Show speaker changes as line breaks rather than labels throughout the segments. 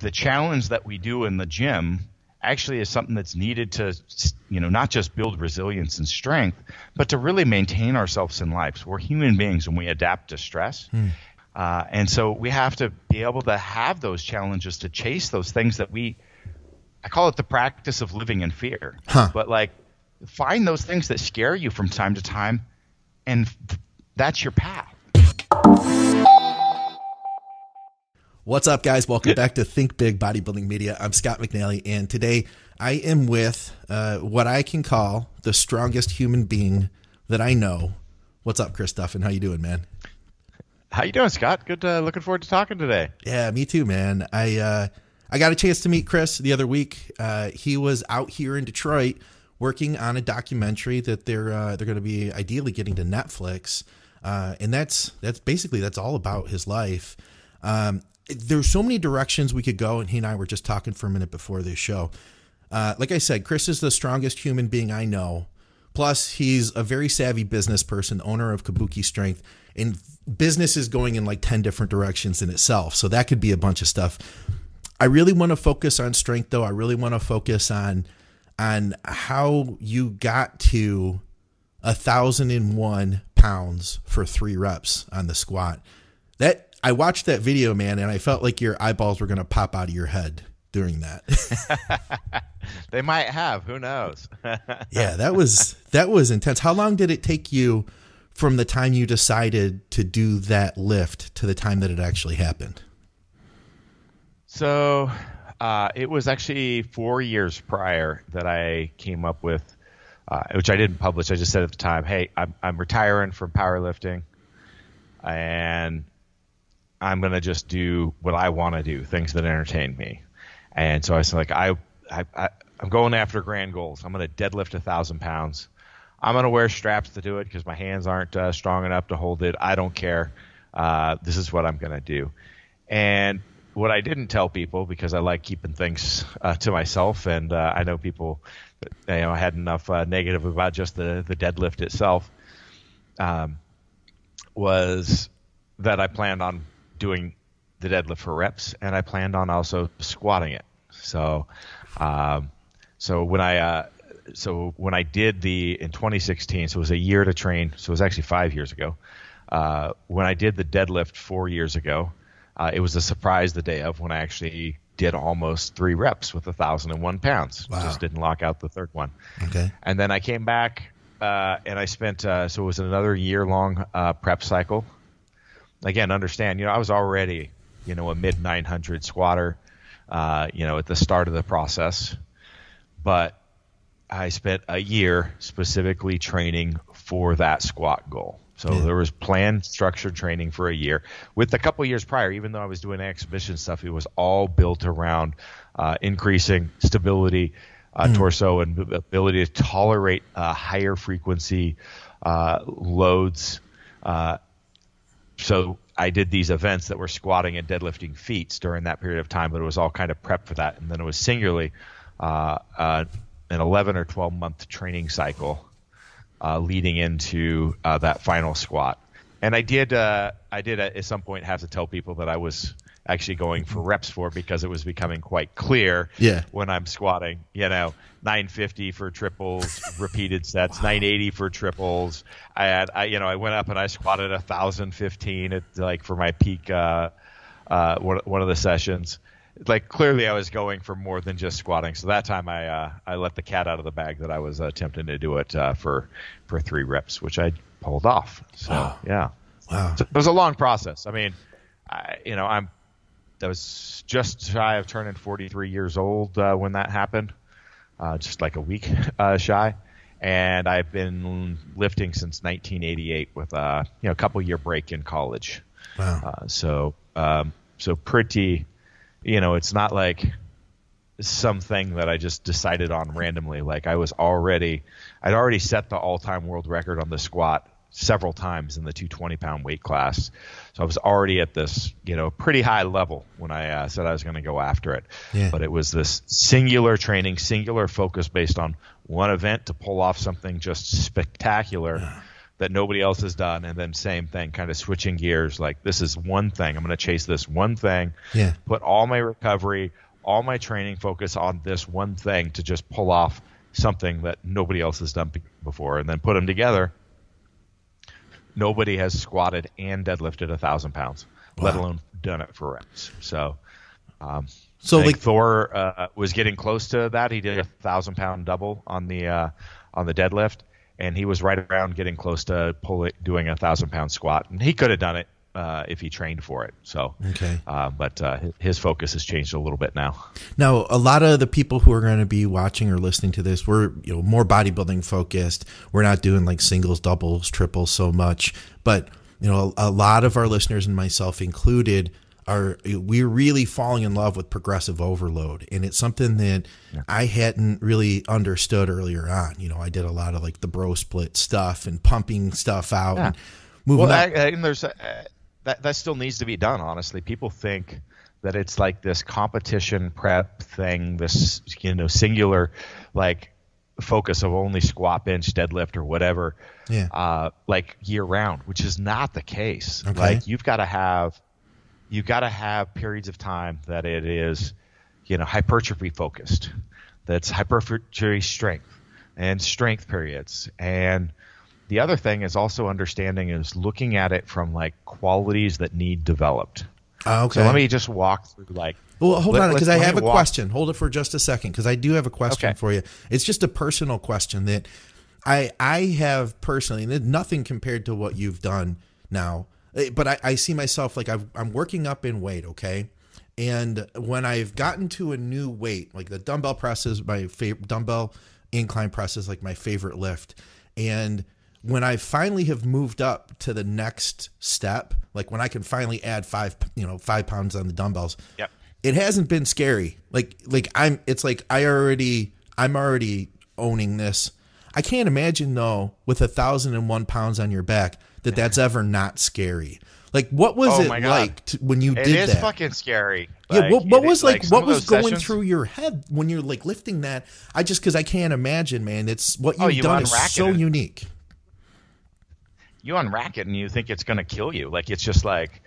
the challenge that we do in the gym actually is something that's needed to, not just build resilience and strength, but to really maintain ourselves in life. So we're human beings and we adapt to stress. And so we have to be able to have those challenges to chase those things that I call it the practice of living in fear. But like, find those things that scare you from time to time, and that's your path.
What's up, guys? Welcome back to Think Big Bodybuilding Media. I'm Scott McNally, and today I am with what I can call the strongest human being that I know. What's up, Chris Duffin? How you doing, man?
How you doing, Scott? Good. Looking forward to talking today.
Yeah, me too, man. I got a chance to meet Chris the other week. He was out here in Detroit working on a documentary that they're going to be ideally getting to Netflix, and that's all about his life. There's so many directions we could go, and he and I were just talking for a minute before this show. Like I said, Chris is the strongest human being I know. Plus, he's a very savvy business person, owner of Kabuki Strength, and business is going in like 10 different directions in itself. So that could be a bunch of stuff. I really want to focus on strength, though. I really want to focus on how you got to 1,001 pounds for 3 reps on the squat. I watched that video, man, and I felt like your eyeballs were going to pop out of your head during that.
They might have. Who knows?
Yeah, that was intense. How long did it take you from the time you decided to do that lift to the time that it actually happened?
So it was actually 4 years prior that I came up with, which I didn't publish. I just said at the time, hey, I'm retiring from powerlifting, and I'm going to just do what I want to do, things that entertain me. And so I was like, I'm going after grand goals. I'm going to deadlift 1,000 pounds. I'm going to wear straps to do it because my hands aren't strong enough to hold it. I don't care. This is what I'm going to do. And what I didn't tell people, because I like keeping things to myself, and I know people had enough negative about just the deadlift itself, was that I planned on doing the deadlift for reps, and I planned on also squatting it. So when I did in 2016, so it was a year to train. So it was actually 5 years ago. When I did the deadlift 4 years ago, it was a surprise the day of when I actually did almost 3 reps with 1,001 pounds.
Wow.
Just didn't lock out the third one.
Okay.
And then I came back and I spent, so it was another year-long prep cycle. Again, understand, I was already, a mid-900 squatter, at the start of the process. But I spent a year specifically training for that squat goal. So there was planned, structured training for a year. With a couple years prior, even though I was doing exhibition stuff, it was all built around increasing stability, torso, and ability to tolerate higher frequency loads. So I did these events that were squatting and deadlifting feats during that period of time, but it was all kind of prep for that. And then it was singularly an 11 or 12 month training cycle leading into that final squat. And I did at some point have to tell people that I was actually going for reps because it was becoming quite clear when I'm squatting, 950 for triples, repeated sets, 980 for triples. I went up and I squatted 1,015 for my peak, one of the sessions. Like, clearly I was going for more than just squatting. So that time I let the cat out of the bag that I was attempting to do it for 3 reps, which I pulled off. So, yeah.
Wow.
So it was a long process. I mean, I was just shy of turning 43 years old when that happened, just like a week shy. And I've been lifting since 1988 with a couple year break in college.
Wow.
So pretty, it's not like something that I just decided on randomly. Like I'd already set the all-time world record on the squat several times in the 220-pound weight class. So I was already at this, pretty high level when I said I was going to go after it.
Yeah.
But it was this singular training, singular focus based on one event to pull off something just spectacular that nobody else has done, and then same thing, kind of switching gears. Like, this is one thing. I'm going to chase this one thing.
Yeah.
Put all my recovery, all my training focus on this one thing to just pull off something that nobody else has done before, and then put them together. Nobody has squatted and deadlifted 1,000 pounds, let alone done it for reps. So I think Thor was getting close to that. He did a 1,000-pound double on the deadlift, and he was right around getting close to doing a 1,000-pound squat. And he could have done it if he trained for it. So,
okay.
But his focus has changed a little bit now.
Now, a lot of the people who are going to be watching or listening to this, we're more bodybuilding focused. We're not doing like singles, doubles, triples so much. But a lot of our listeners, and myself included, we're really falling in love with progressive overload, and it's something that I hadn't really understood earlier on. I did a lot of like the bro split stuff and pumping stuff out and moving up.
And there's that still needs to be done. Honestly, people think that it's like this competition prep thing, this singular like focus of only squat, bench, deadlift, or whatever, like year round, which is not the case.
Okay.
Like you've got to have periods of time that it is, hypertrophy focused. That's hypertrophy strength and strength periods. And the other thing is also understanding is looking at it from like qualities that need developed.
Okay.
So let me just walk through
Well, hold on, because I have a question. Hold it for just a second, because I do have a question for you. It's just a personal question that I have personally, and nothing compared to what you've done now. But I see myself like I'm working up in weight, okay? And when I've gotten to a new weight, like the dumbbell press is my favorite, dumbbell incline press is like my favorite lift. And when I finally have moved up to the next step, like when I can finally add 5 pounds on the dumbbells, it hasn't been scary. I'm already owning this. I can't imagine though, with 1,001 pounds on your back, that's ever not scary. Like, what was it like when you did that?
It is fucking scary.
Yeah, what was going through your head when you're like lifting that? Because I can't imagine, man. It's what you've done is so unique.
You unrack it and you think it's going to kill you. Like, it's just like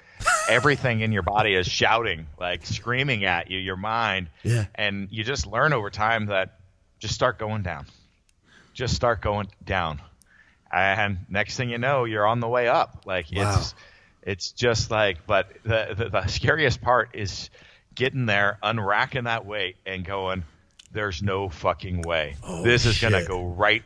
everything in your body is shouting, like screaming at you, your mind.
Yeah.
And you just learn over time that just start going down. Just start going down. And next thing you know, you're on the way up. Like, it's just like, but the scariest part is getting there, unracking that weight and going, there's no fucking way. This is going to go right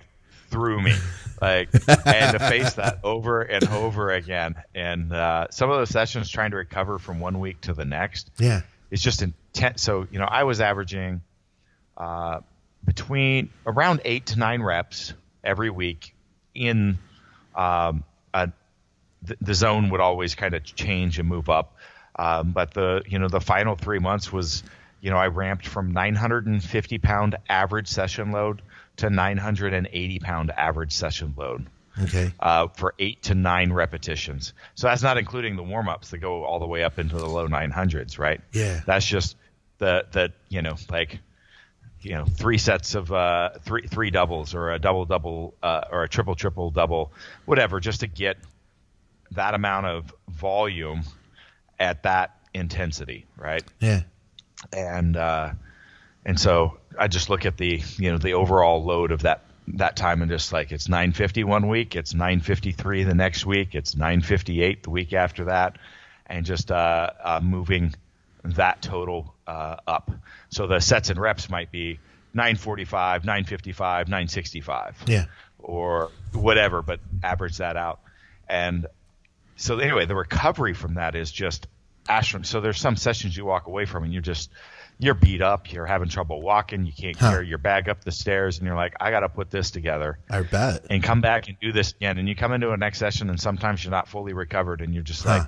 through me. Like, and to face that over and over again. And some of those sessions trying to recover from one week to the next.
Yeah.
It's just intense. So, I was averaging between around 8 to 9 reps every week in the zone would always kind of change and move up. But the final 3 months was, I ramped from 950 pound average session load to 980 pound average session load.
Okay.
For 8 to 9 repetitions. So that's not including the warm ups that go all the way up into the low 900s, right?
Yeah.
That's just the 3 sets of three doubles, or a double or a triple double, whatever, just to get that amount of volume at that intensity, right?
Yeah.
And so I just look at the overall load of that time and just like, it's 950 one week, it's 953 the next week, it's 958 the week after that, and just moving that total up. So the sets and reps might be 945, 955, 965.
Yeah.
Or whatever, but average that out. And so anyway, the recovery from that is just astronomical. So there's some sessions you walk away from and you're beat up, you're having trouble walking, you can't carry your bag up the stairs, and you're like, I got to put this together.
I bet.
And come back and do this again. And you come into a next session and sometimes you're not fully recovered and you're just like,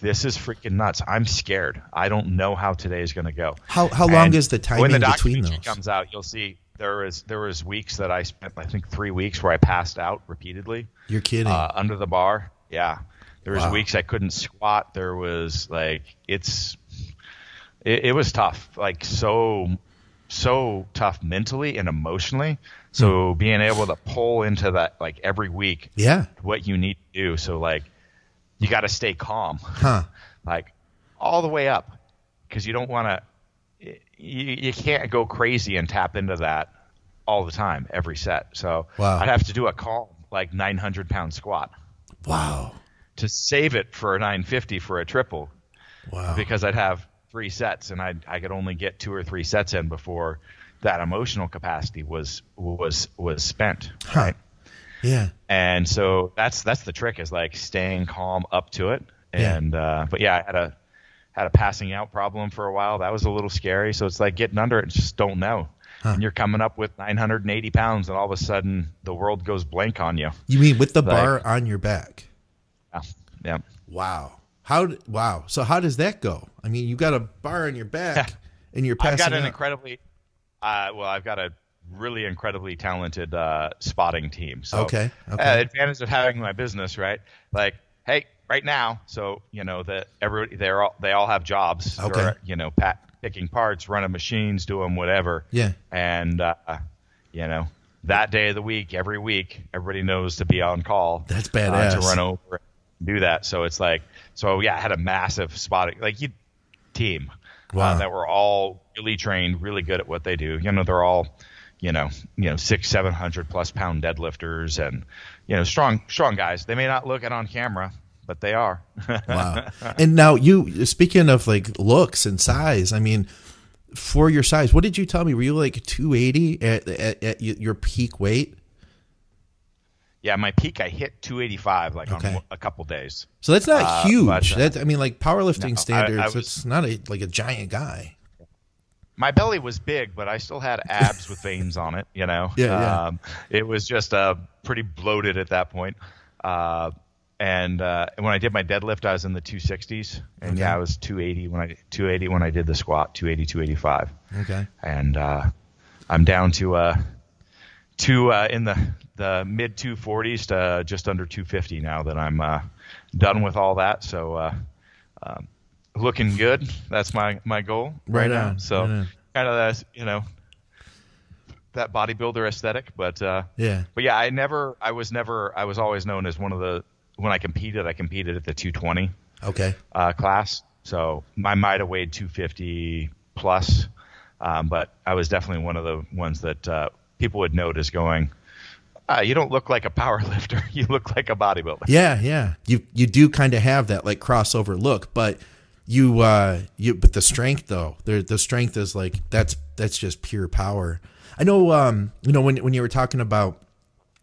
this is freaking nuts. I'm scared. I don't know how today is going to go.
How long is the time
between those? When the
documentary
comes out, you'll see there was weeks that I spent, I think 3 weeks where I passed out repeatedly.
You're kidding.
Under the bar. Yeah. There was weeks I couldn't squat. There was like, it was tough. Like, so so tough mentally and emotionally. So being able to pull into that like every week, what you need to do. So like you got to stay calm, like all the way up, because you don't want to. You can't go crazy and tap into that all the time, every set. So I'd have to do a calm, like 900-pound squat.
Wow.
To save it for a 950 for a triple.
Wow.
Because I'd have 3 sets and I could only get 2 or 3 sets in before that emotional capacity was spent. Right.
Yeah.
And so that's the trick, is like staying calm up to it. And but yeah, I had a passing out problem for a while. That was a little scary. So it's like getting under it and just don't know. And you're coming up with 980 pounds and all of a sudden the world goes blank on you.
You mean with the bar on your back?
Yeah.
Wow. Wow. So how does that go? I mean, you got a bar on your back and you're passing out.
I've got a really incredibly talented spotting team. So
okay.
Advantage of having my business, right? Like, hey, right now, so you know that they all have jobs.
Okay.
Or, you know, picking parts, running machines, doing whatever.
Yeah.
And you know, that day of the week, every week, everybody knows to be on call.
That's badass.
To run over and do that. So it's like, I had a massive spotting team.
Wow.
That were all really trained, really good at what they do. You know, they're all, 600-700 plus pound deadlifters and, strong guys. They may not look it on camera, but they are.
Wow. And now speaking of like looks and size, I mean, for your size, what did you tell me? Were you like 280 at your peak weight?
Yeah, my peak, I hit 285 on a couple days.
So that's not huge.
But,
powerlifting standards, it's not like a giant guy.
My belly was big, but I still had abs with veins on it,
Yeah.
It was just pretty bloated at that point. And when I did my deadlift, I was in the 260s. And I was 280 when I did the squat, 280, 285.
Okay.
And I'm down to in the mid 240s to just under 250 now that I'm done with all that. So looking good. That's my goal right now. So kind of that, that bodybuilder aesthetic, but yeah, I was always known as when I competed at the 220 class. So I might have weighed 250 plus, but I was definitely one of the ones that people would note as going, you don't look like a power lifter. You look like a bodybuilder.
Yeah. You do kind of have that like crossover look, but but the strength though, the strength is like, that's just pure power. I know, when you were talking about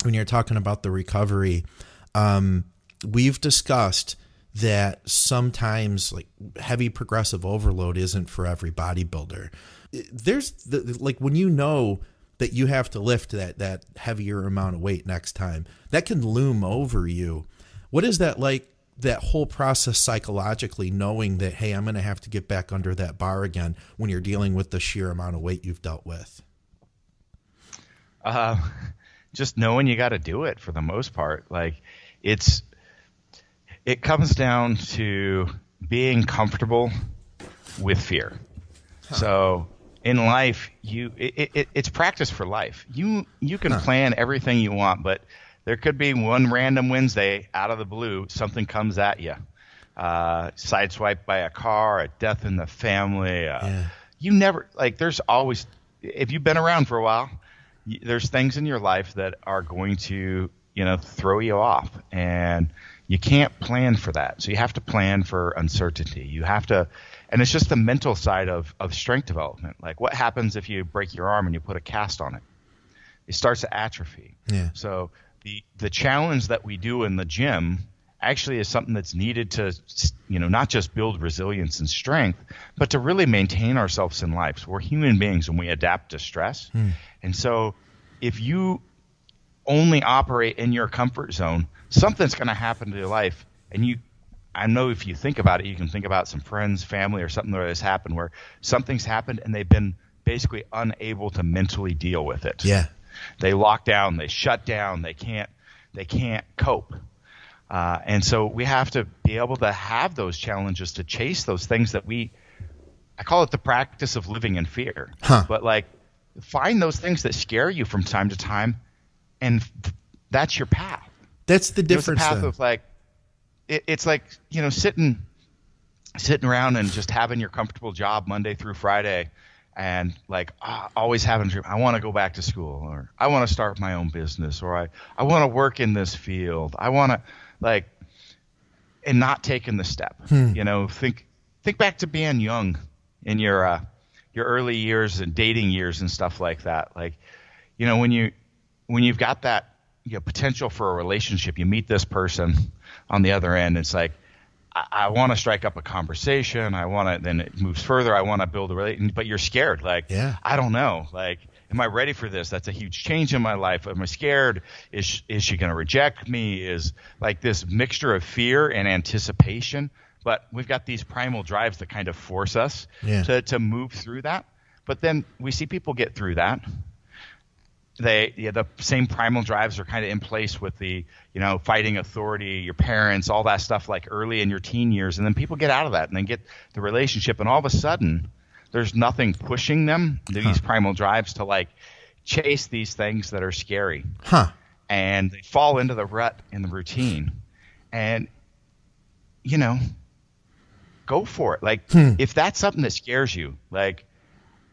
the recovery, we've discussed that sometimes like heavy progressive overload isn't for every bodybuilder. There's when that you have to lift that heavier amount of weight next time, that can loom over you. What is that like, that whole process psychologically, knowing that, hey, I'm going to have to get back under that bar again when you're dealing with the sheer amount of weight you've dealt with?
Just knowing you got to do it for the most part. Like it comes down to being comfortable with fear. So in life, it's practice for life. You can plan everything you want, but there could be one random Wednesday out of the blue, something comes at you. Sideswiped by a car, a death in the family. You never, there's always, if you've been around for a while, there's things in your life that are going to, throw you off, and you can't plan for that. So you have to plan for uncertainty. You have to, and it's just the mental side of strength development. Like, what happens if you break your arm and you put a cast on it? It starts to atrophy.
Yeah.
So the challenge that we do in the gym actually is something that's needed to, not just build resilience and strength, but to really maintain ourselves in life. So we're human beings and we adapt to stress. And so if you only operate in your comfort zone, something's going to happen to your life. And I know if you think about it, you can think about some friends, family, or something that has happened where something's happened and they've been basically unable to mentally deal with it.
Yeah.
They lock down, they shut down, they can't cope. And so we have to be able to have those challenges to chase those things that we I call it the practice of living in fear.
Huh.
But like, find those things that scare you from time to time, and that's your path.
That's the difference.
It's a path
then.
of like, it's like, you know, sitting around and just having your comfortable job Monday through Friday, and like always having a dream. I want to go back to school, or I want to start my own business, or I want to work in this field. I want to like, and not taking the step. You know, think back to being young in your early years and dating years and stuff like that. Like, you know, when you've got that, you know, potential for a relationship, you meet this person on the other end. It's like, I want to strike up a conversation. I want to, then it moves further. I want to build a relationship, but you're scared. Like,
yeah.
I don't know. Like, am I ready for this? That's a huge change in my life. Am I scared? Is she going to reject me? Is like this mixture of fear and anticipation. But we've got these primal drives that kind of force us to move through that. But then we see people get through that. The same primal drives are kind of in place with the, you know, fighting authority, your parents, all that stuff like early in your teen years. And then people get out of that and then get the relationship. And all of a sudden, there's nothing pushing them, these primal drives, to like chase these things that are scary. And they fall into the rut in the routine. And, you know, go for it. Like, if that's something that scares you, like,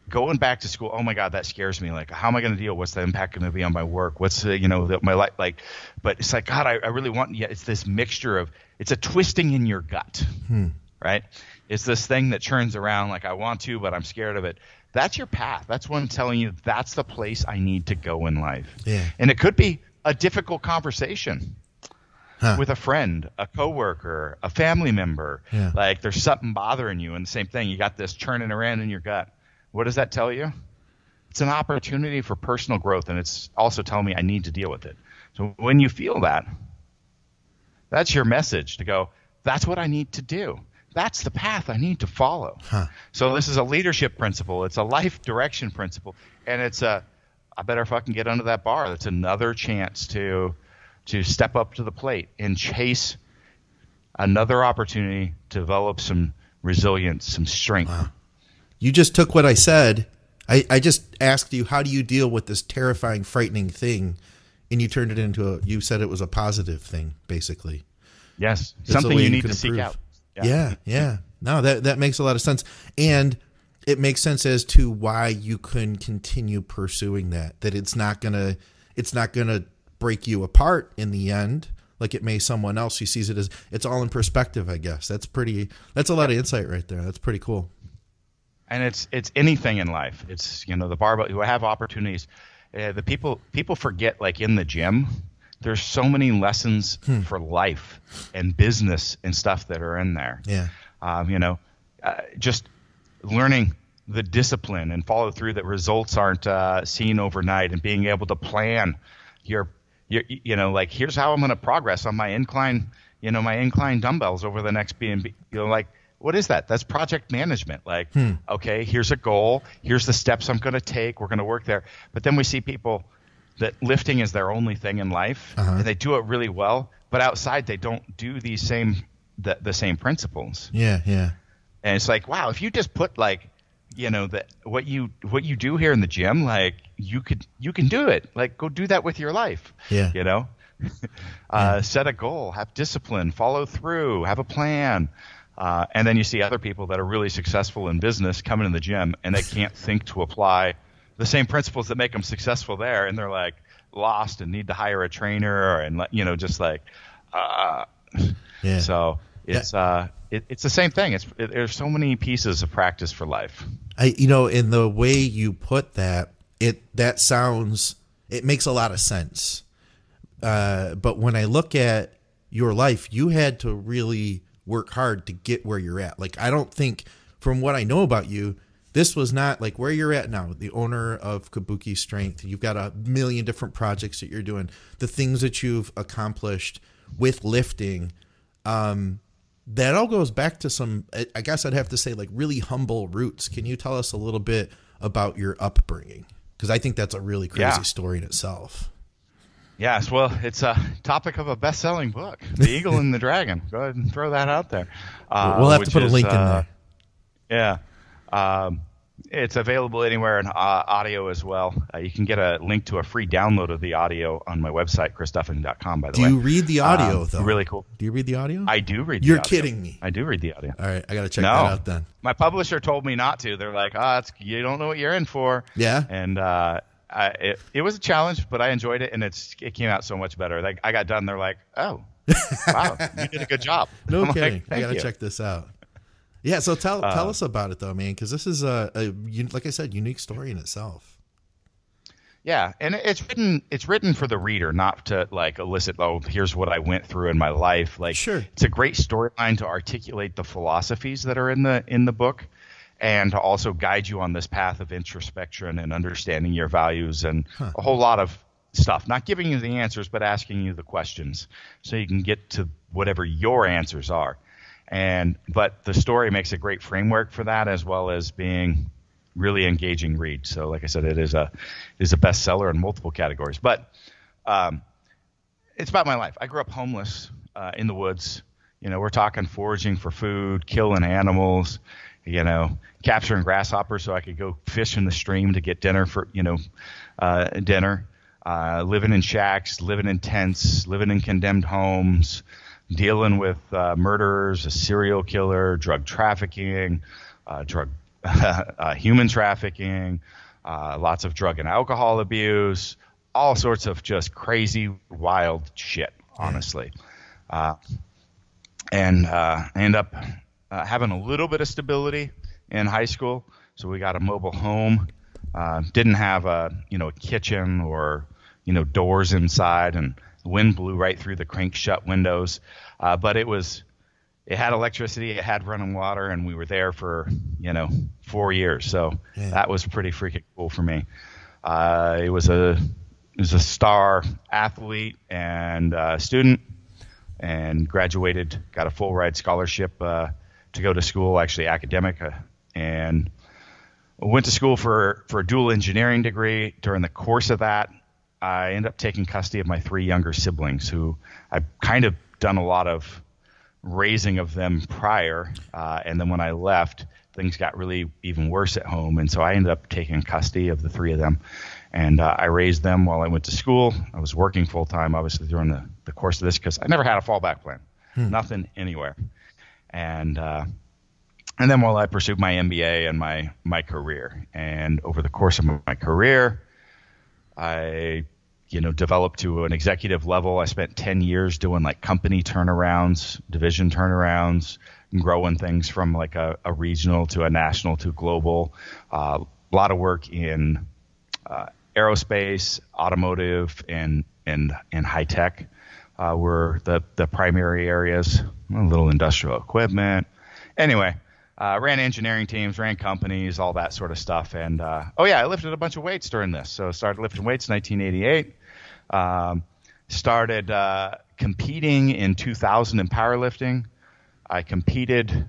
going back to school, oh my God, that scares me. Like, how am I going to deal? What's the impact going to be on my work? What's you know, my life like? But it's like, God, I really want. Yeah, it's this mixture of, it's a twisting in your gut, right? It's this thing that churns around. Like, I want to, but I'm scared of it. That's your path. That's what I'm telling you. That's the place I need to go in life.
Yeah.
And it could be a difficult conversation with a friend, a coworker, a family member.
Yeah.
Like, there's something bothering you, and the same thing. You got this churning around in your gut. What does that tell you? It's an opportunity for personal growth, and it's also telling me I need to deal with it. So when you feel that, that's your message to go, that's what I need to do. That's the path I need to follow. So this is a leadership principle. It's a life direction principle, and it's I better fucking get under that bar. That's another chance to step up to the plate and chase another opportunity to develop some resilience, some strength.
Wow. You just took what I said. I just asked you, how do you deal with this terrifying, frightening thing? And you turned it into you said it was a positive thing, basically.
Yes.
It's
something you need to seek out.
Yeah. No, that makes a lot of sense. And it makes sense as to why you can continue pursuing that it's not gonna break you apart in the end, like it may someone else who sees it as, it's all in perspective, I guess. That's a lot of insight right there. That's pretty cool.
And it's anything in life. It's, you know, the barbell. You have opportunities. The people forget, like in the gym, there's so many lessons for life and business and stuff that are in there.
Yeah.
You know, just learning the discipline and follow through, that results aren't seen overnight, and being able to plan your you know, like, here's how I'm going to progress on my incline dumbbells over the next B&B. You know, like, what is that? That's project management. Like, okay, here's a goal. Here's the steps I'm going to take. We're going to work there. But then we see people that lifting is their only thing in life, and they do it really well. But outside, they don't do the same principles.
Yeah.
And it's like, wow, if you just put, like, you know, that what you do here in the gym, like, you can do it. Like, go do that with your life.
Yeah.
You know, set a goal, have discipline, follow through, have a plan. And then you see other people that are really successful in business coming in the gym, and they can't think to apply the same principles that make them successful there. And they're like lost and need to hire a trainer, and, you know, just like, so it's the same thing. There's so many pieces of practice for life.
In the way you put that, it makes a lot of sense. But when I look at your life, you had to really work hard to get where you're at. Like, I don't think, from what I know about you, this was not like where you're at now, the owner of Kabuki Strength. You've got a million different projects that you're doing, the things that you've accomplished with lifting. That all goes back to some, I guess I'd have to say, like, really humble roots. Can you tell us a little bit about your upbringing? Because I think that's a really crazy story in itself.
Yes, well, it's a topic of a best-selling book, The Eagle and the Dragon. Go ahead and throw that out there.
We'll have to put a link in there.
Yeah.
It's available anywhere in audio as well. You can get a link to a free download of the audio on my website, chrisduffin.com, by the way.
Do you read the audio, though?
Really cool.
Do you read the audio?
I do read the
You're
audio.
kidding me.
I do read the audio.
All right, I got to check that out then.
My publisher told me not to. They're like, you don't know what you're in for.
Yeah.
And it was a challenge, but I enjoyed it, and it came out so much better. Like, I got done, they're like, oh, wow, you did a good job.
No
I'm
kidding.
Like,
I got to check this out. Yeah, so tell us about it, though, man, because this is, like I said, unique story in itself.
Yeah, and it's written for the reader, not to like elicit, here's what I went through in my life. Like,
sure.
It's a great storyline to articulate the philosophies that are in the book, and to also guide you on this path of introspection and understanding your values and a whole lot of stuff. Not giving you the answers, but asking you the questions so you can get to whatever your answers are. But the story makes a great framework for that, as well as being really engaging read. So like I said, it is a bestseller in multiple categories. But it's about my life. I grew up homeless in the woods. We're talking foraging for food, killing animals, capturing grasshoppers so I could go fish in the stream to get dinner for dinner. Living in shacks, living in tents, living in condemned homes, dealing with murderers, a serial killer, drug trafficking, human trafficking, lots of drug and alcohol abuse, all sorts of just crazy, wild shit, honestly. I end up having a little bit of stability in high school, so we got a mobile home. Didn't have a kitchen or doors inside, and the wind blew right through the crank shut windows. But it had electricity, it had running water, and we were there for 4 years. So that was pretty freaking cool for me. It was a star athlete and student, and graduated, got a full ride scholarship to go to school, actually academic, and went to school for a dual engineering degree. During the course of that, I ended up taking custody of my 3 younger siblings, who I kind of done a lot of raising of them prior. And then when I left, things got really even worse at home. And so I ended up taking custody of the 3 of them. And I raised them while I went to school. I was working full time, obviously, during the course of this, because I never had a fallback plan. Nothing anywhere. And then while I pursued my MBA and my career. And over the course of my career, I developed to an executive level. I spent 10 years doing like company turnarounds, division turnarounds, growing things from like a regional to a national to global. A lot of work in aerospace, automotive, and high tech were the primary areas. A little industrial equipment. Anyway, ran engineering teams, ran companies, all that sort of stuff. And I lifted a bunch of weights during this. So I started lifting weights in 1988. Started competing in 2000 in powerlifting. I competed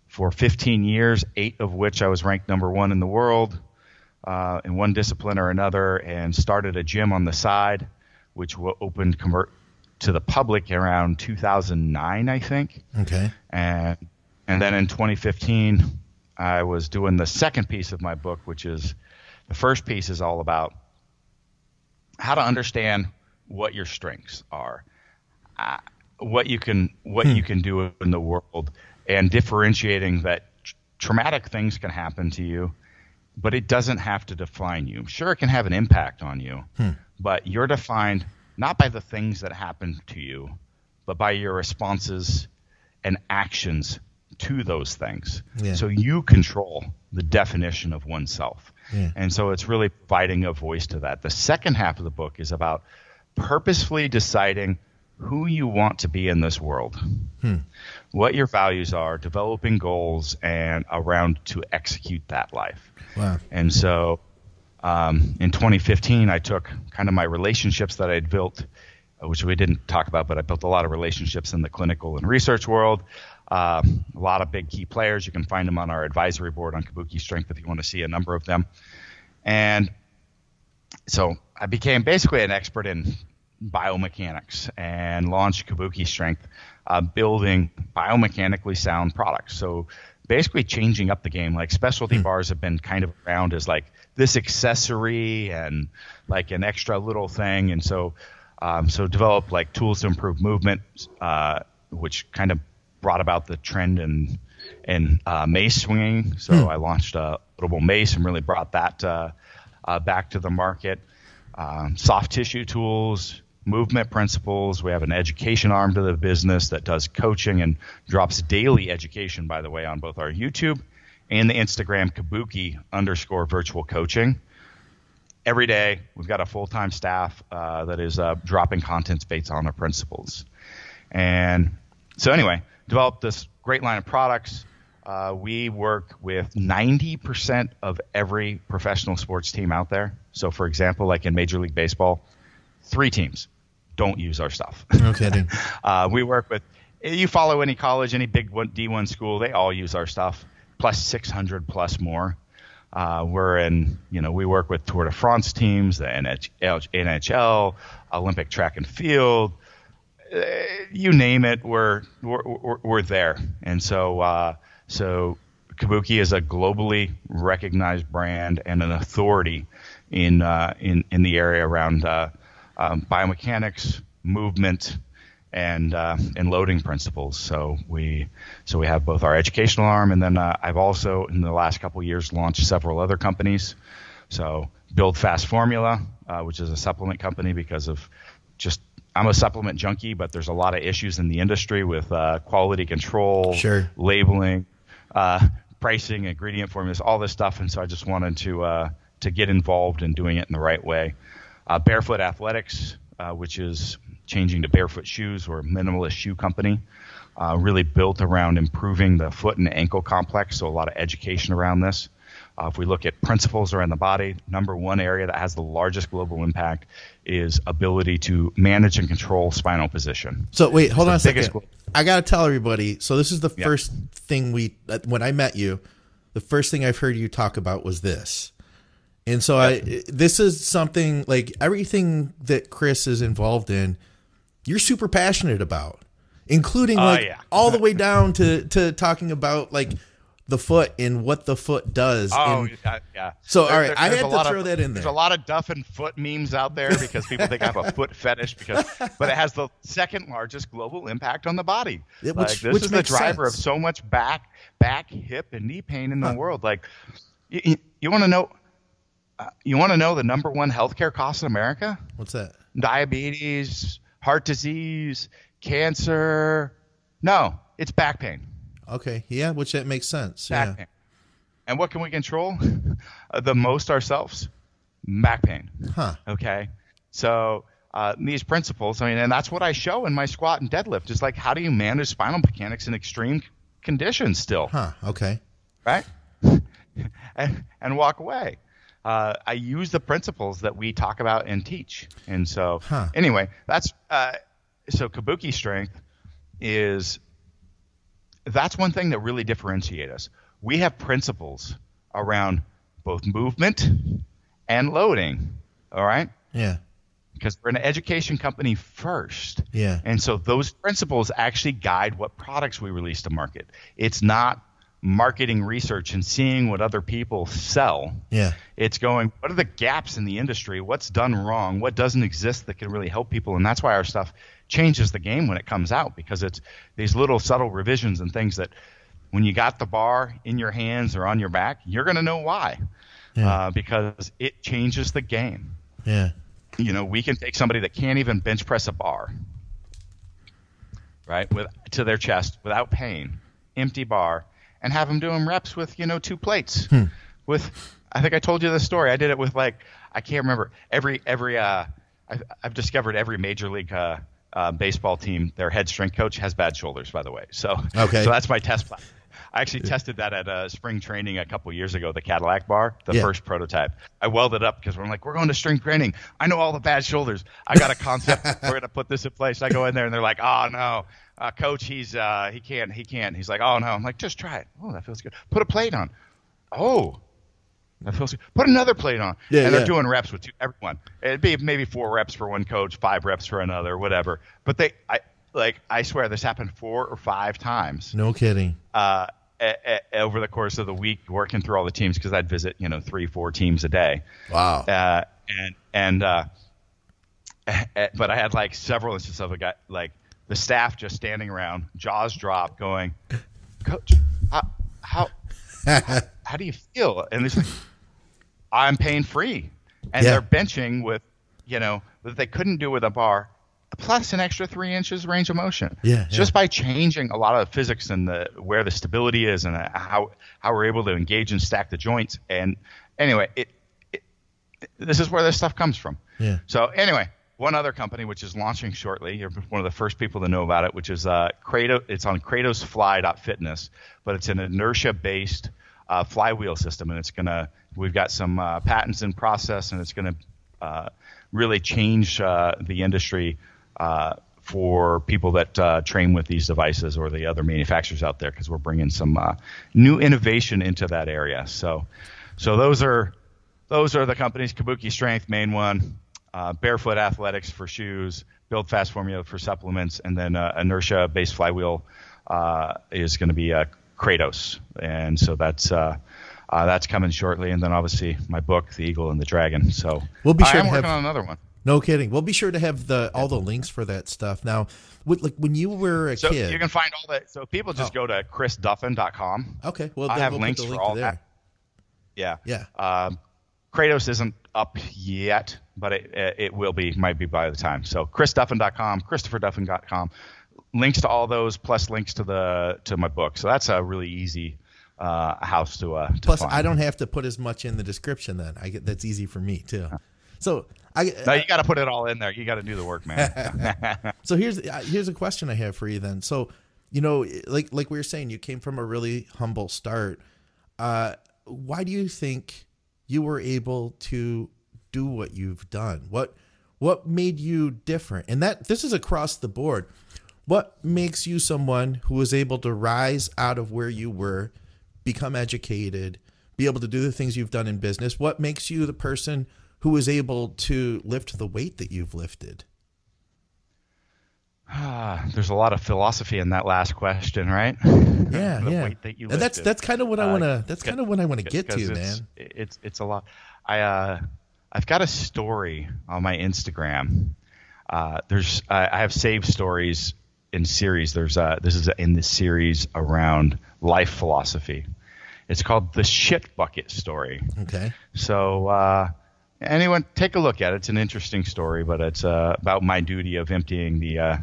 for 15 years, 8 of which I was ranked number 1 in the world in one discipline or another, and started a gym on the side, which opened to the public around 2009, I think.
Okay.
And then in 2015, I was doing the second piece of my book, which is the first piece is all about how to understand what your strengths are, what you can do in the world, and differentiating that traumatic things can happen to you, but it doesn't have to define you. Sure, it can have an impact on you, but you're defined not by the things that happen to you, but by your responses and actions to those things. Yeah. So you control the definition of oneself. Yeah. And so it's really providing a voice to that. The second half of the book is about purposefully deciding who you want to be in this world, what your values are, developing goals, and around to execute that life.
Wow.
And so in 2015, I took kind of my relationships that I'd built, which we didn't talk about, but I built a lot of relationships in the clinical and research world. A lot of big key players. You can find them on our advisory board on Kabuki Strength if you want to see a number of them. And so I became basically an expert in biomechanics and launched Kabuki Strength, building biomechanically sound products. So basically changing up the game. Like specialty bars have been kind of around as like this accessory and like an extra little thing. And so developed like tools to improve movement, which kind of brought about the trend in mace swinging. So I launched a little mace and really brought that back to the market. Soft tissue tools, movement principles. We have an education arm to the business that does coaching and drops daily education, by the way, on both our YouTube and the Instagram Kabuki_virtual coaching. Every day, we've got a full-time staff that is dropping content based on our principles. And so anyway, developed this great line of products. We work with 90% of every professional sports team out there. So, for example, like in Major League Baseball, 3 teams don't use our stuff.
No kidding.
We work with – you follow any college, any big D1 school, they all use our stuff, plus 600 plus more. We work with Tour de France teams, the NHL, Olympic track and field. You name it, we're there. And so Kabuki is a globally recognized brand and an authority in the area around biomechanics, movement, and loading principles. So we have both our educational arm, and then I've also in the last couple of years launched several other companies. So Build Fast Formula, which is a supplement company because of just I'm a supplement junkie, but there's a lot of issues in the industry with quality control,
sure,
labeling, pricing, ingredient formulas, all this stuff. And so I just wanted to get involved in doing it in the right way. Barefoot Athletics, which is changing to barefoot shoes, or a minimalist shoe company, really built around improving the foot and ankle complex. So a lot of education around this. If we look at principles around the body, number one area that has the largest global impact is ability to manage and control spinal position.
So wait, hold on a second. I got to tell everybody. So this is the first thing when I met you, the first thing I've heard you talk about was this. And so this is something like everything that Chris is involved in, you're super passionate about, including all the way down to talking about like the foot and what the foot does.
Yeah.
So, all right, I had to throw that in there.
There's a lot of Duffin foot memes out there because people think I have a foot fetish, but it has the second largest global impact on the body. This is the driver of so much back, hip, and knee pain in the world. Like, you want to know? You want to know the number one healthcare cost in America?
What's that?
Diabetes, heart disease, cancer. No, it's back pain.
Okay, yeah, which that makes sense.
Back pain. And what can we control the most ourselves? Back pain.
Huh.
Okay. So these principles, and that's what I show in my squat and deadlift, is like, how do you manage spinal mechanics in extreme conditions still?
Huh. Okay.
Right? and walk away. I use the principles that we talk about and teach. And so anyway, that's so Kabuki strength that's one thing that really differentiates us. We have principles around both movement and loading. All right?
Yeah.
Because we're an education company first.
Yeah.
And so those principles actually guide what products we release to market. It's not marketing research and seeing what other people sell.
Yeah.
It's going, what are the gaps in the industry? What's done wrong? What doesn't exist that can really help people? And that's why our stuff changes the game when it comes out, because it's these little subtle revisions and things that when you got the bar in your hands or on your back, you're going to know why. Because it changes the game.
Yeah.
We can take somebody that can't even bench press a bar, right, to their chest without pain, empty bar, and have them doing reps with 2 plates. I think I told you the story. I did it with I can't remember I've discovered every major league baseball team, their head strength coach has bad shoulders, by the way. So that's my test plan. I actually tested that at spring training a couple years ago, the Cadillac bar, first prototype. I welded up because we're going to spring training. I know all the bad shoulders. I got a concept. We're going to put this in place. I go in there and they're like, oh no, coach, he can't. He's like, oh no. I'm like, just try it. Oh, that feels good. Put a plate on. Oh, that feels good. Put another plate on. And they're doing reps with everyone. It'd be maybe 4 reps for one coach, 5 reps for another, whatever. But I swear this happened 4 or 5 times.
No kidding.
over the course of the week, working through all the teams, because I'd visit 3-4 teams a day.
Wow.
But I had like several instances of a guy, like the staff just standing around, jaws dropped, going, "Coach, how do you feel?" And it's like, I'm pain free, and they're benching with, that they couldn't do with a bar, plus an extra 3 inches range of motion. Just by changing a lot of the physics and where the stability is and how we're able to engage and stack the joints. And anyway, this is where this stuff comes from.
Yeah.
So anyway, one other company which is launching shortly, you're one of the first people to know about it, which is Kratos. It's on KratosFly.fitness, but it's an inertia-based flywheel system, and we've got some patents in process, and it's gonna really change the industry for people that train with these devices or the other manufacturers out there, because we're bringing some new innovation into that area. So those are the companies: Kabuki Strength, main one. Barefoot Athletics for shoes, Build Fast Formula for supplements, and then inertia-based flywheel is going to be Kratos, and so that's coming shortly. And then obviously my book, The Eagle and the Dragon. So
we'll be sure
I'm
to
working
have,
on another one.
No kidding. We'll be sure to have all the links for that stuff. Now, when you were a kid,
you can find all that. So people just go to chrisduffin.com.
Okay, well,
I have
we'll
links
put the link
for all
there.
that.
Yeah.
Kratos isn't up yet, but it will be, might be by the time. So chrisduffin.com, christopherduffin.com, links to all those, plus links to my book. So that's a really easy house to
plus
find.
I don't have to put as much in the description then. that's easy for me too. So
no, you got to put it all in there. You got to do the work, man.
So here's a question I have for you then. So, like we were saying, you came from a really humble start. Why do you think you were able to do what you've done? What made you different? And this is across the board. What makes you someone who was able to rise out of where you were, become educated, be able to do the things you've done in business? What makes you the person who was able to lift the weight that you've lifted?
There's a lot of philosophy in that last question, right?
Yeah,
the
yeah.
weight that you
and
lifted.
that's kind of what I want to. That's kind of what I want to get to, man.
It's a lot. I've got a story on my Instagram. I have saved stories in series. This is in the series around life philosophy. It's called the shit bucket story.
Okay.
So anyone take a look at it. It's an interesting story, but it's about my duty of emptying the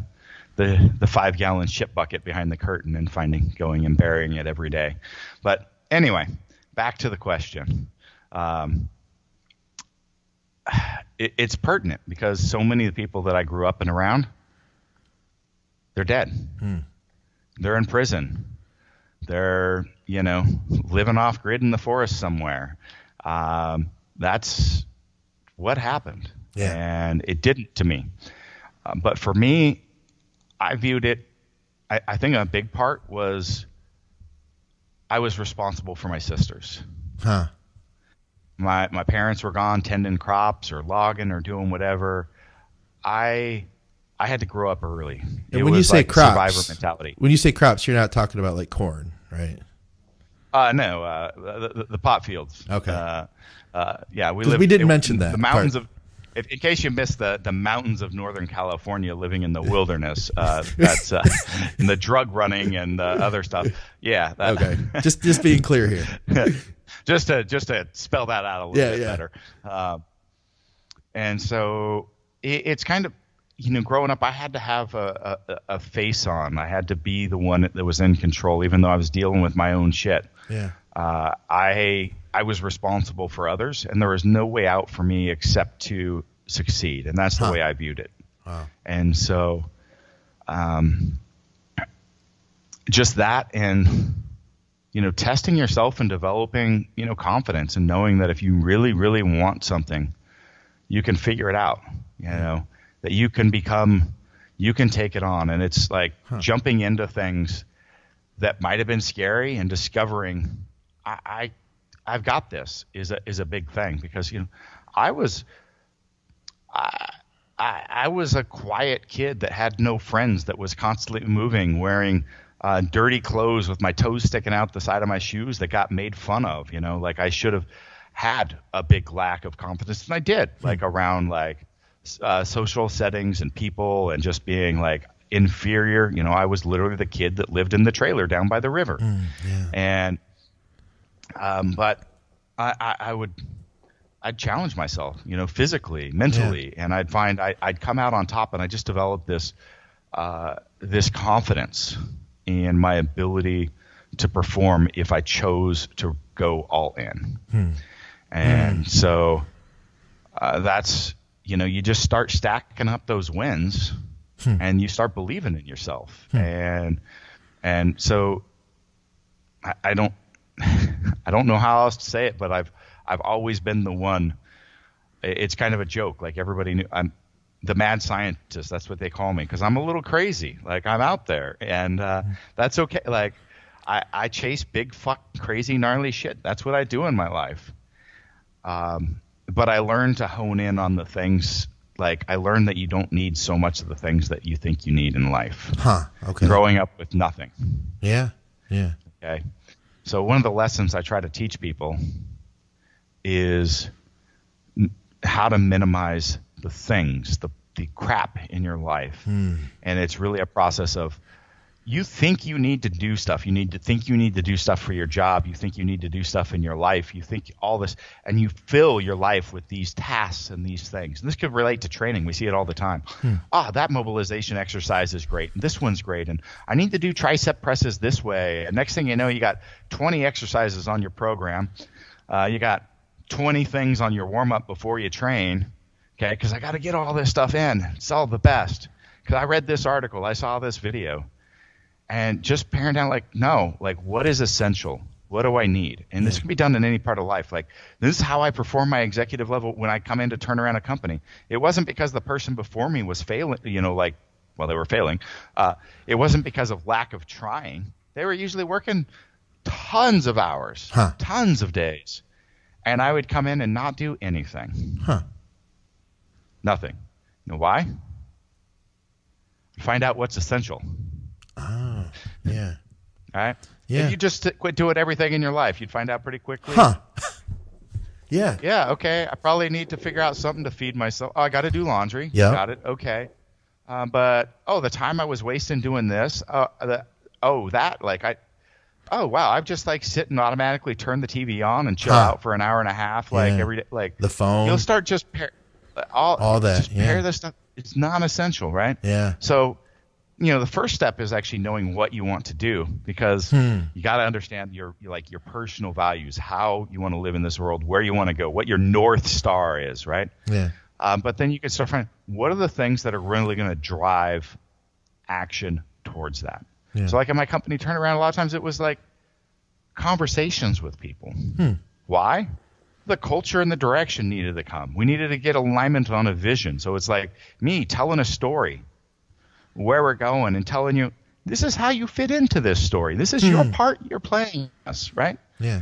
5-gallon shit bucket behind the curtain and going and burying it every day. But anyway, back to the question. It's pertinent because so many of the people that I grew up and around, they're dead. They're in prison. They're, living off grid in the forest somewhere. That's what happened.
Yeah.
And it didn't to me. But for me, I viewed it, I think a big part was I was responsible for my sisters.
Huh.
My parents were gone tending crops or logging or doing whatever. I had to grow up early.
And when you say crops,
survivor mentality.
When you say crops, you're not talking about like corn, right?
No, the pot fields.
Okay.
Yeah, we
didn't mention that.
The mountains of. In case you missed the mountains of Northern California, living in the wilderness, that's and the drug running and the other stuff. Yeah.
Okay. Just being clear here.
just to spell that out a little bit better. And so it's kind of, growing up, I had to have a face on. I had to be the one that was in control, even though I was dealing with my own shit.
Yeah.
I was responsible for others, and there was no way out for me except to succeed, and that's the way I viewed it.
Wow.
And so, just that, and testing yourself and developing, confidence, and knowing that if you really, really want something, you can figure it out. That you can take it on, and it's like jumping into things that might have been scary and discovering I've got this is a big thing, because I was a quiet kid that had no friends, that was constantly moving, wearing dirty clothes with my toes sticking out the side of my shoes that got made fun of. Like I should have had a big lack of confidence, and I did, like around like social settings and people, and just being like inferior. I was literally the kid that lived in the trailer down by the river. And but I'd challenge myself, physically, mentally, and I'd find I'd come out on top, and I just developed this confidence in my ability to perform if I chose to go all in. And so that's, you just start stacking up those wins, and you start believing in yourself. And so I don't know how else to say it, but I've always been the one. It's kind of a joke. Like everybody knew I'm the mad scientist. That's what they call me, because I'm a little crazy. Like I'm out there, and that's okay. Like I chase big, crazy, gnarly shit. That's what I do in my life. But I learned to hone in on the things. Like I learned that you don't need so much of the things that you think you need in life.
Okay.
Growing up with nothing.
Yeah.
Okay. So one of the lessons I try to teach people is how to minimize the things, the crap in your life. And it's really a process of, you think you need to do stuff. You need to do stuff for your job. You think you need to do stuff in your life. You think all this, and you fill your life with these tasks and these things. And this could relate to training. We see it all the time. That mobilization exercise is great. And this one's great. And I need to do tricep presses this way. And next thing you know, you got 20 exercises on your program. You got 20 things on your warm-up before you train. Okay, because I got to get all this stuff in. It's all the best. Because I read this article. I saw this video. And just paring down, like, no, like, what is essential? What do I need? And this can be done in any part of life. Like, this is how I perform my executive level when I come in to turn around a company. It wasn't because the person before me was failing, they were failing. It wasn't because of lack of trying. They were usually working tons of hours, tons of days. And I would come in and not do anything. Nothing. You know why? Find out what's essential.
Yeah.
All right?
Yeah.
If you just quit doing everything in your life, you'd find out pretty quickly.
Yeah.
Yeah, okay. I probably need to figure out something to feed myself. Oh, I got to do laundry.
Yeah.
Got it. Okay. But the time I was wasting doing this, wow, I've just like sit and automatically turn the TV on and chill out for an hour and a half, like every day. Like
the phone.
You'll start just
all that.
Just pair this stuff. It's non-essential, right?
Yeah.
So, the first step is actually knowing what you want to do, because you got to understand your personal values, how you want to live in this world, where you want to go, what your North Star is, right?
Yeah.
But then you can start finding what are the things that are really going to drive action towards that. Yeah. So like in my company turnaround, a lot of times it was like conversations with people. Why? The culture and the direction needed to come. We needed to get alignment on a vision. So it's like me telling a story, where we're going, and telling you, this is how you fit into this story. This is your part you're playing us, right?
Yeah.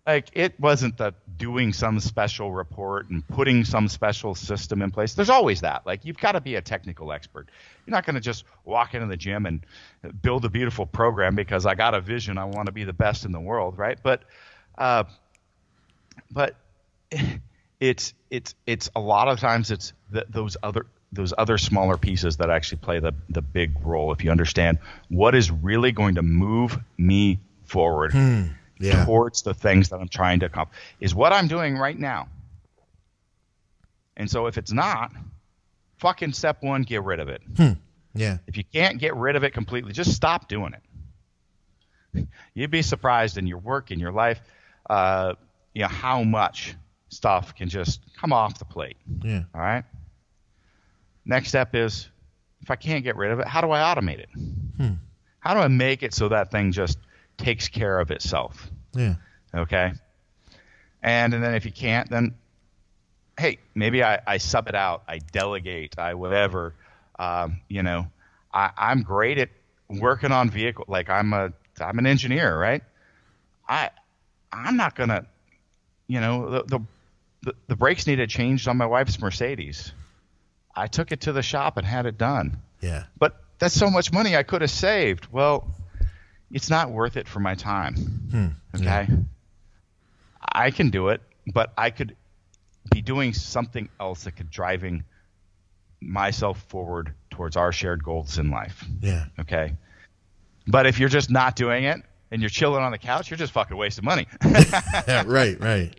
Like, it wasn't that doing some special report and putting some special system in place. There's always that. Like, you've got to be a technical expert. You're not going to just walk into the gym and build a beautiful program because I got a vision. I want to be the best in the world, right? But it's a lot of times it's those other smaller pieces that actually play the big role. If you understand what is really going to move me forward towards the things that I'm trying to accomplish, is what I'm doing right now. And so if it's not, fucking step one, get rid of it.
Yeah.
If you can't get rid of it completely, just stop doing it. You'd be surprised in your work, in your life, how much stuff can just come off the plate.
Yeah.
All right. Next step is, if I can't get rid of it, how do I automate it? How do I make it so that thing just takes care of itself?
Yeah.
Okay. And then if you can't, then, hey, maybe I sub it out. I delegate. I whatever. I'm great at working on vehicle. Like I'm an engineer, right? I'm not gonna, the brakes needed changed on my wife's Mercedes. I took it to the shop and had it done.
Yeah.
But that's so much money I could have saved. Well, it's not worth it for my time. Okay.
Yeah.
I can do it, but I could be doing something else that could driving myself forward towards our shared goals in life.
Yeah.
Okay. But if you're just not doing it and you're chilling on the couch, you're just fucking wasting money.
Yeah, right.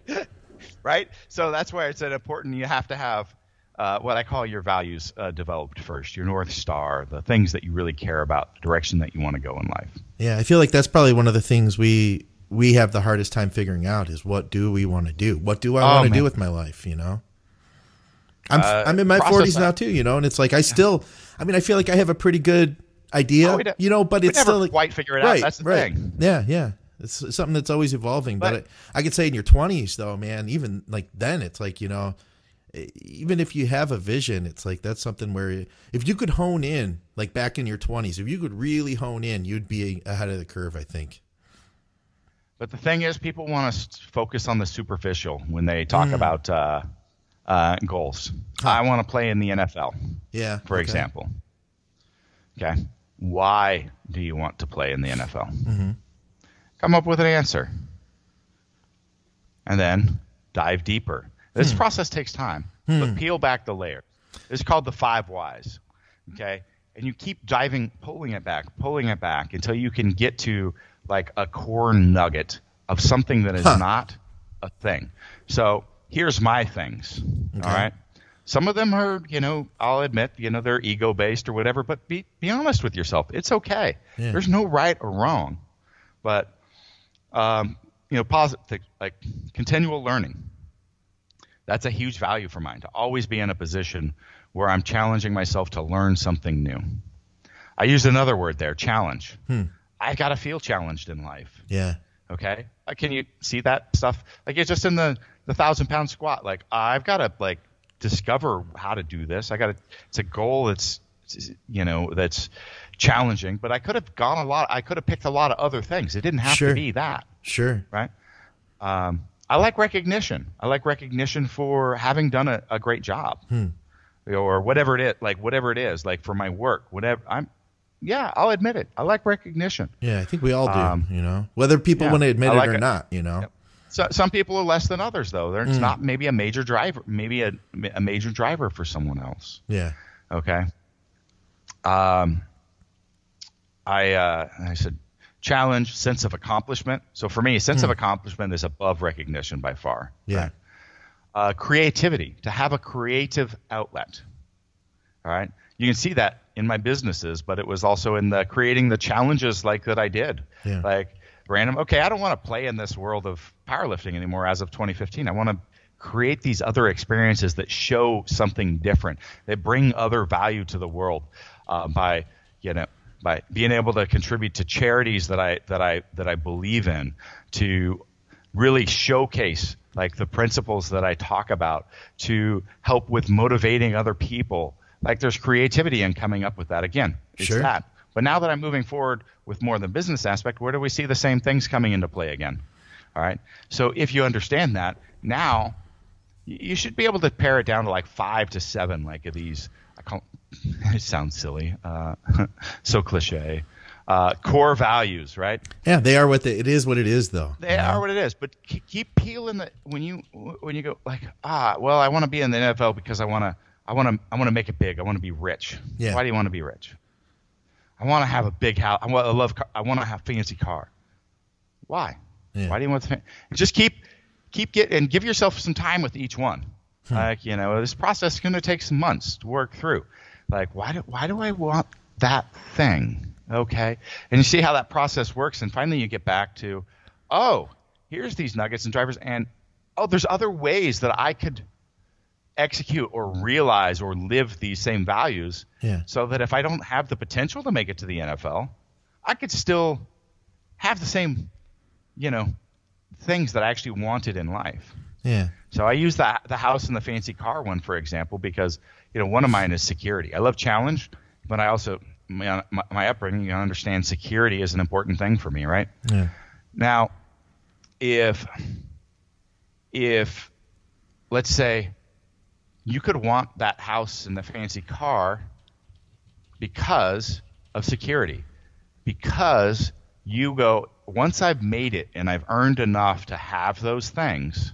Right. So that's why it's important. You have to have what I call your values developed first, your North Star, the things that you really care about, the direction that you want to go in life.
Yeah, I feel like that's probably one of the things we have the hardest time figuring out is what do we want to do? What do I want to do with my life, you know? I'm in my 40s now too, you know, and it's like I feel like I have a pretty good idea, you know, but it's still like,
quite figure it out. That's the thing.
Yeah. It's something that's always evolving. But I could say in your 20s though, man, even like then it's like, you know, even if you have a vision, it's like that's something where if you could hone in, like back in your 20s, if you could really hone in, you'd be ahead of the curve, I think.
But the thing is, people want to focus on the superficial when they talk about goals. I want to play in the NFL, for example. Okay. Why do you want to play in the NFL?
Mm-hmm.
Come up with an answer. And then dive deeper. This process takes time, but peel back the layers. It's called the 5 whys, okay? And you keep pulling it back until you can get to like a core nugget of something that is not a thing. So here's my things, all right? Some of them are, you know, I'll admit, you know, they're ego-based or whatever, but be honest with yourself. It's okay. Yeah. There's no right or wrong. But, you know, positive, like continual learning. That's a huge value for mine, to always be in a position where I'm challenging myself to learn something new. I used another word there, challenge. I got to feel challenged in life.
Yeah.
Okay. Can you see that stuff? Like it's just in the 1,000-pound squat. Like I've got to like discover how to do this. It's a goal that's, you know, that's challenging, but I could have picked a lot of other things. It didn't have to be that.
Sure.
Right. I like recognition. I like recognition for having done a great job, or whatever it is, like for my work, whatever. I'll admit it. I like recognition.
Yeah, I think we all do. You know, whether people want to admit it or not. You know,
so some people are less than others, though. It's not maybe a major driver, maybe a major driver for someone else.
Yeah.
Okay. I said. Challenge, sense of accomplishment. So for me, a sense of accomplishment is above recognition by far.
Yeah.
Right? Creativity, to have a creative outlet. All right. You can see that in my businesses, but it was also in the creating the challenges like that I did.
Yeah.
Like random. Okay, I don't want to play in this world of powerlifting anymore as of 2015. I want to create these other experiences that show something different. They bring other value to the world by being able to contribute to charities that I believe in, to really showcase like the principles that I talk about, to help with motivating other people. Like there's creativity in coming up with that. Again, it's that. But now that I'm moving forward with more of the business aspect, where do we see the same things coming into play again? All right. So if you understand that, now you should be able to pare it down to like 5 to 7 like of these. It sounds silly, so cliche. Core values, right?
Yeah, they are it is what it is, though.
They are what it is. But keep peeling when you go like, well, I want to be in the NFL because I want to make it big. I want to be rich.
Yeah.
Why do you want to be rich? I want to have a big house. I want to have a fancy car. Why?
Yeah.
Why do you want to? Just keep and give yourself some time with each one. Like, you know, this process is going to take some months to work through. Like, why do I want that thing? Okay. And you see how that process works. And finally you get back to, here's these nuggets and drivers. And, there's other ways that I could execute or realize or live these same values.
Yeah.
So that if I don't have the potential to make it to the NFL, I could still have the same, you know, things that I actually wanted in life.
Yeah.
So I use the house and the fancy car one, for example, because, you know, one of mine is security. I love challenge, but I also, my upbringing, you understand security is an important thing for me, right?
Yeah.
Now, if let's say you could want that house and the fancy car because of security, because you go, once I've made it and I've earned enough to have those things,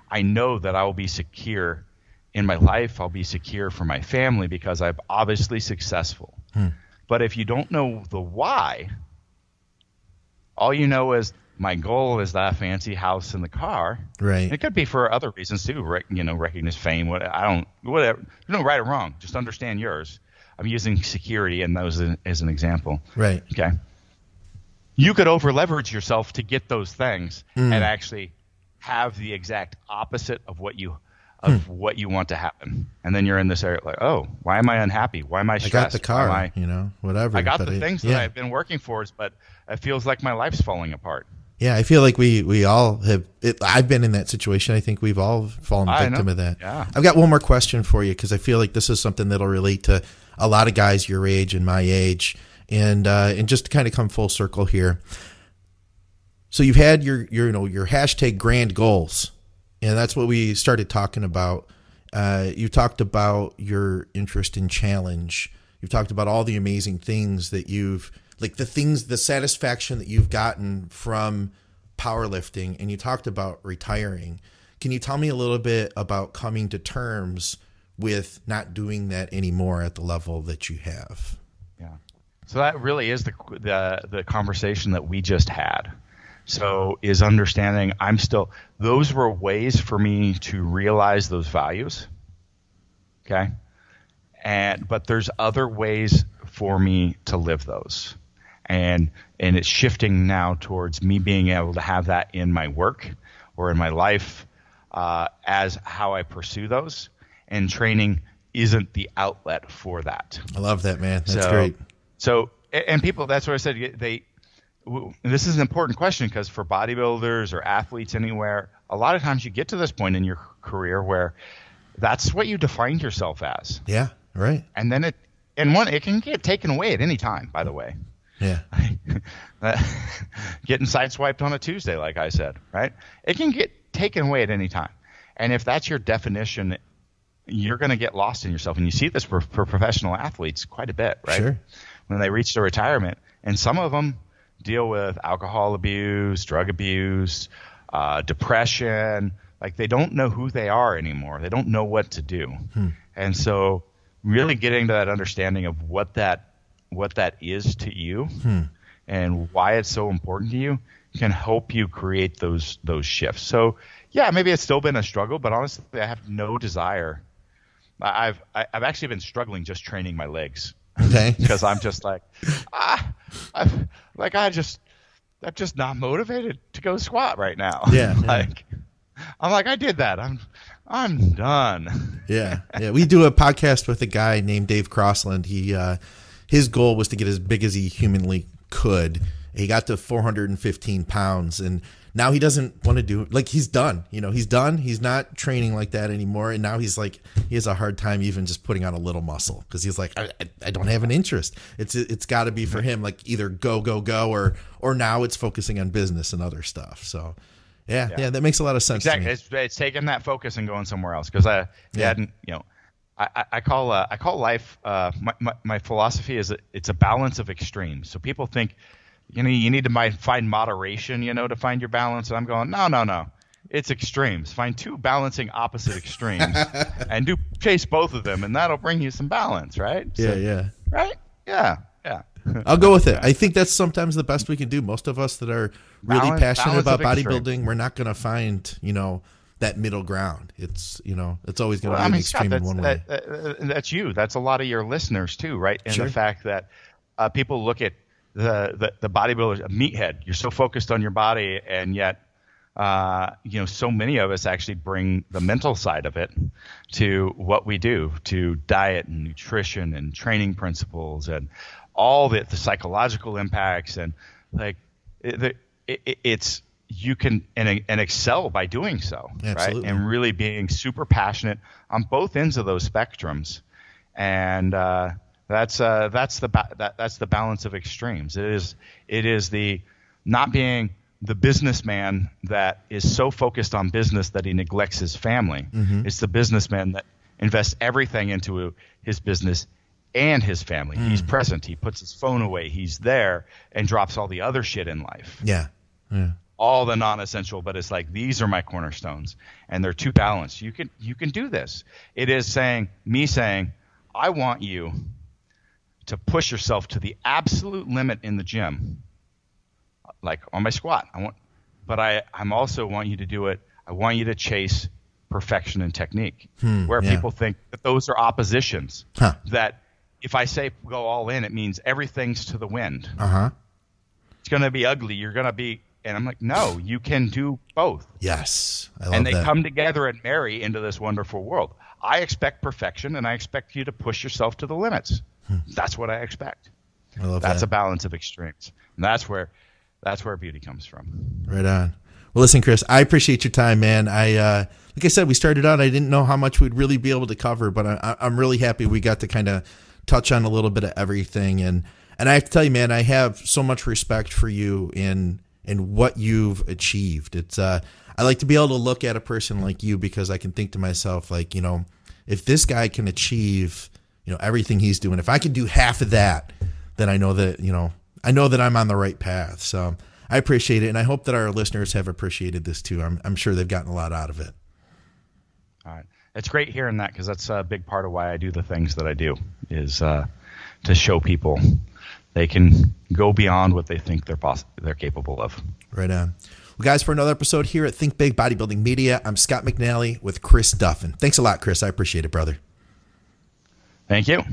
I know that I will be secure in my life. I'll be secure for my family because I'm obviously successful. But if you don't know the why, all you know is my goal is that fancy house and the car.
Right.
It could be for other reasons too, recognition, fame. Whatever. There's no right or wrong. Just understand yours. I'm using security and those as an example.
Right.
Okay. You could over leverage yourself to get those things and actually have the exact opposite of what you want to happen. And then you're in this area like, oh, why am I unhappy? Why am I stressed?
I got the car, whatever.
I got the things that I've been working for, but it feels like my life's falling apart.
Yeah, I feel like we all have. I've been in that situation. I think we've all fallen victim of that.
Yeah.
I've got one more question for you because I feel like this is something that'll relate to a lot of guys your age and my age, and just to kind of come full circle here. So you've had your hashtag grand goals, and that's what we started talking about. You talked about your interest in challenge. You've talked about all the amazing things that the satisfaction that you've gotten from powerlifting, and you talked about retiring. Can you tell me a little bit about coming to terms with not doing that anymore at the level that you have?
Yeah. So that really is the conversation that we just had. So is understanding those were ways for me to realize those values. Okay. But there's other ways for me to live those. And it's shifting now towards me being able to have that in my work or in my life as how I pursue those. And training isn't the outlet for that.
I love that, man. That's great.
So, and people, that's what I said. This is an important question because for bodybuilders or athletes anywhere, a lot of times you get to this point in your career where that's what you defined yourself as.
Yeah, right.
And then it can get taken away at any time, by the way.
Yeah.
Getting sideswiped on a Tuesday, like I said, right? It can get taken away at any time. And if that's your definition, you're going to get lost in yourself. And you see this for professional athletes quite a bit, right?
Sure.
When they reach their retirement. And some of them deal with alcohol abuse, drug abuse, depression. Like they don't know who they are anymore. They don't know what to do. And so really getting to that understanding of what that is to you and why it's so important to you can help you create those shifts. So yeah, maybe it's still been a struggle, but honestly, I have no desire. I've actually been struggling just training my legs.
Okay.
Because I'm just like, I'm just not motivated to go squat right now.
Yeah.
I'm like, I did that. I'm done.
Yeah. We do a podcast with a guy named Dave Crossland. His goal was to get as big as he humanly could. He got to 415 pounds, and now he doesn't want to do it. Like he's done. He's done. He's not training like that anymore. And now he has a hard time even just putting on a little muscle because he's like, I don't have an interest. It's got to be for him like either go or now it's focusing on business and other stuff. So yeah, that makes a lot of sense.
Exactly.
To me.
It's taking that focus and going somewhere else because I call life my philosophy is it's a balance of extremes. So people think you need to find moderation to find your balance, and I'm going no, it's extremes. Find two balancing opposite extremes and chase both of them, and that'll bring you some balance, right?
Yeah.
Right? Yeah.
I'll go with it. I think that's sometimes the best we can do. Most of us that are really passionate about bodybuilding, we're not going to find that middle ground. It's always going to be an extreme
Scott,
in one way.
That's you. That's a lot of your listeners too, right? And
Sure.
The fact that people look at the bodybuilder, a meathead. You're so focused on your body, and yet so many of us actually bring the mental side of it to what we do, to diet and nutrition and training principles and all the psychological impacts, and it's you can and excel by doing so.
Absolutely.
Right? And really being super passionate on both ends of those spectrums, and that's the balance of extremes. It is the not being the businessman that is so focused on business that he neglects his family. Mm-hmm. It's the businessman that invests everything into his business and his family. He's present. He puts his phone away. He's there and drops all the other shit in life.
Yeah.
All the non-essential, but it's like, these are my cornerstones, and they're too balanced. You can do this. It is me saying, I want you to push yourself to the absolute limit in the gym, like on my squat. I'm also want you to do it. I want you to chase perfection and technique, where people think that those are oppositions. That if I say go all in, it means everything's to the wind. It's going to be ugly. You're going to be, and I'm like, no, you can do both.
Yes. I love
and they
that.
come together and marry into this wonderful world. I expect perfection, and I expect you to push yourself to the limits. That's what I expect.
I love
That's
that.
a balance of extremes. And that's where beauty comes from.
Right on. Well, listen, Chris, I appreciate your time, man. Like I said, we started out, I didn't know how much we'd really be able to cover, but I'm really happy we got to kind of touch on a little bit of everything. And I have to tell you, man, I have so much respect for you in what you've achieved. It's, I like to be able to look at a person like you, because I can think to myself, like, if this guy can achieve, everything he's doing, if I can do half of that, then I know that, I'm on the right path. So I appreciate it. And I hope that our listeners have appreciated this too. I'm sure they've gotten a lot out of it.
All right. It's great hearing that, because that's a big part of why I do the things that I do, is to show people they can go beyond what they think they're capable of.
Right on. Well, guys, for another episode here at Think Big Bodybuilding Media, I'm Scott McNally with Chris Duffin. Thanks a lot, Chris. I appreciate it, brother.
Thank you.